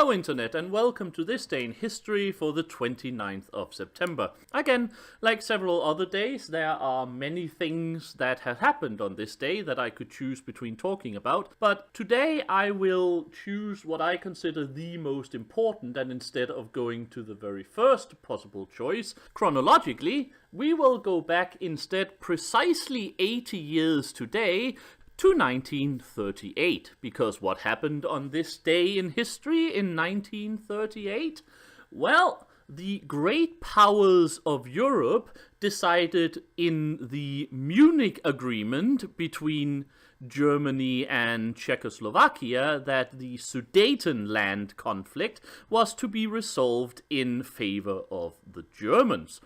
Hello Internet, and welcome to this day in history for the 29th of September. Again, like several other days, there are many things that have happened on this day that I could choose between talking about, but today I will choose what I consider the most important, and instead of going to the very first possible choice, chronologically, we will go back instead precisely 80 years today to 1938, because what happened on this day in history in 1938? Well, the great powers of Europe decided in the Munich Agreement between Germany and Czechoslovakia that the Sudetenland conflict was to be resolved in favor of the Germans.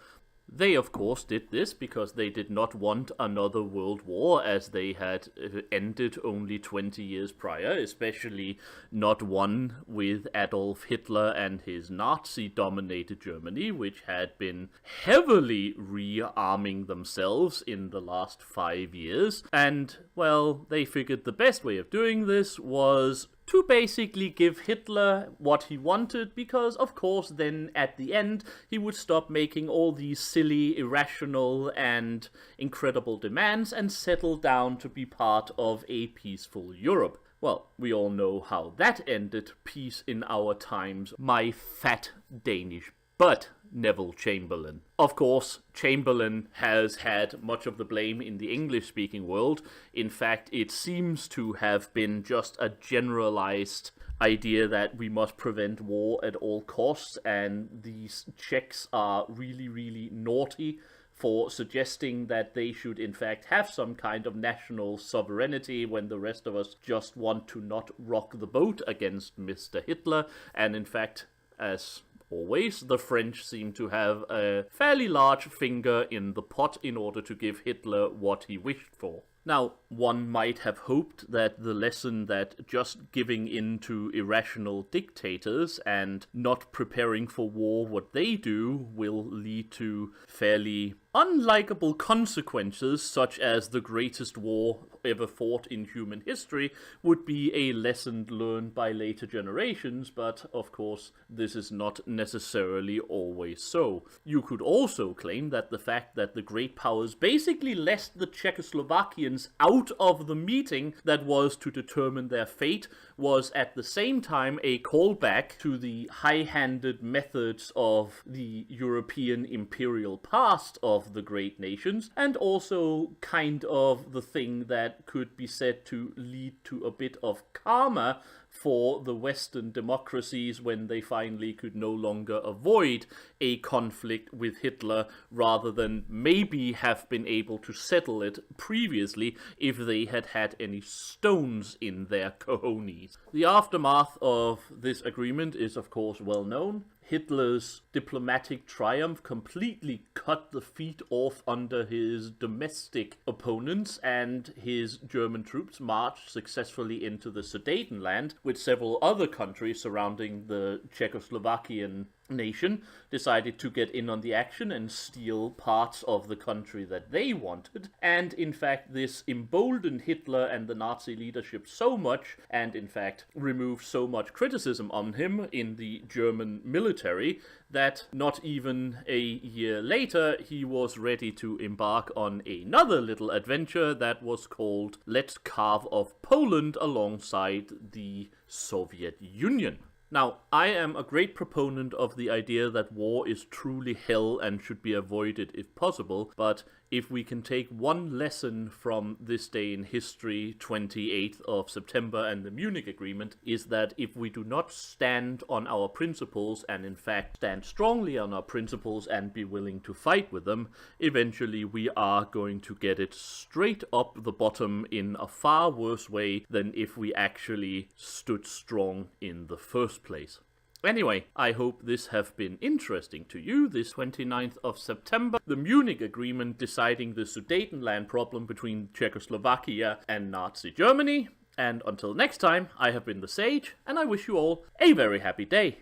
They, of course, did this because they did not want another world war, as they had ended only 20 years prior, especially not one with Adolf Hitler and his Nazi-dominated Germany, which had been heavily rearming themselves in the last 5 years. And, well, they figured the best way of doing this was to basically give Hitler what he wanted, because of course then at the end he would stop making all these silly, irrational and incredible demands and settle down to be part of a peaceful Europe. Well, we all know how that ended. Peace in our times, my fat Danish butt. Neville Chamberlain. Of course, Chamberlain has had much of the blame in the English-speaking world. In fact, it seems to have been just a generalized idea that we must prevent war at all costs, and these Czechs are really, really naughty for suggesting that they should in fact have some kind of national sovereignty when the rest of us just want to not rock the boat against Mr. Hitler. And in fact, as always, the French seem to have a fairly large finger in the pot in order to give Hitler what he wished for. Now, one might have hoped that the lesson that just giving in to irrational dictators and not preparing for war what they do will lead to fairly unlikable consequences, such as the greatest war ever fought in human history, would be a lesson learned by later generations, but of course this is not necessarily always so. You could also claim that the fact that the great powers basically let the Czechoslovakians out of the meeting that was to determine their fate was at the same time a callback to the high-handed methods of the European imperial past of the great nations, and also kind of the thing that could be said to lead to a bit of karma for the Western democracies when they finally could no longer avoid a conflict with Hitler, rather than maybe have been able to settle it previously if they had had any stones in their cojones. The aftermath of this agreement is of course well known. Hitler's diplomatic triumph completely cut the feet off under his domestic opponents, and his German troops marched successfully into the Sudetenland, with several other countries surrounding the Czechoslovakian nation decided to get in on the action and steal parts of the country that they wanted. And in fact, this emboldened Hitler and the Nazi leadership so much, and in fact removed so much criticism on him in the German military, that not even a year later he was ready to embark on another little adventure that was called Let's Carve Off Poland alongside the Soviet Union. Now, I am a great proponent of the idea that war is truly hell and should be avoided if possible, but if we can take one lesson from this day in history, 28th of September and the Munich Agreement, is that if we do not stand on our principles and in fact stand strongly on our principles and be willing to fight with them, eventually we are going to get it straight up the bottom in a far worse way than if we actually stood strong in the first place. Anyway, I hope this have been interesting to you, this 29th of September, the Munich Agreement deciding the Sudetenland problem between Czechoslovakia and Nazi Germany. And until next time, I have been the Sage, and I wish you all a very happy day.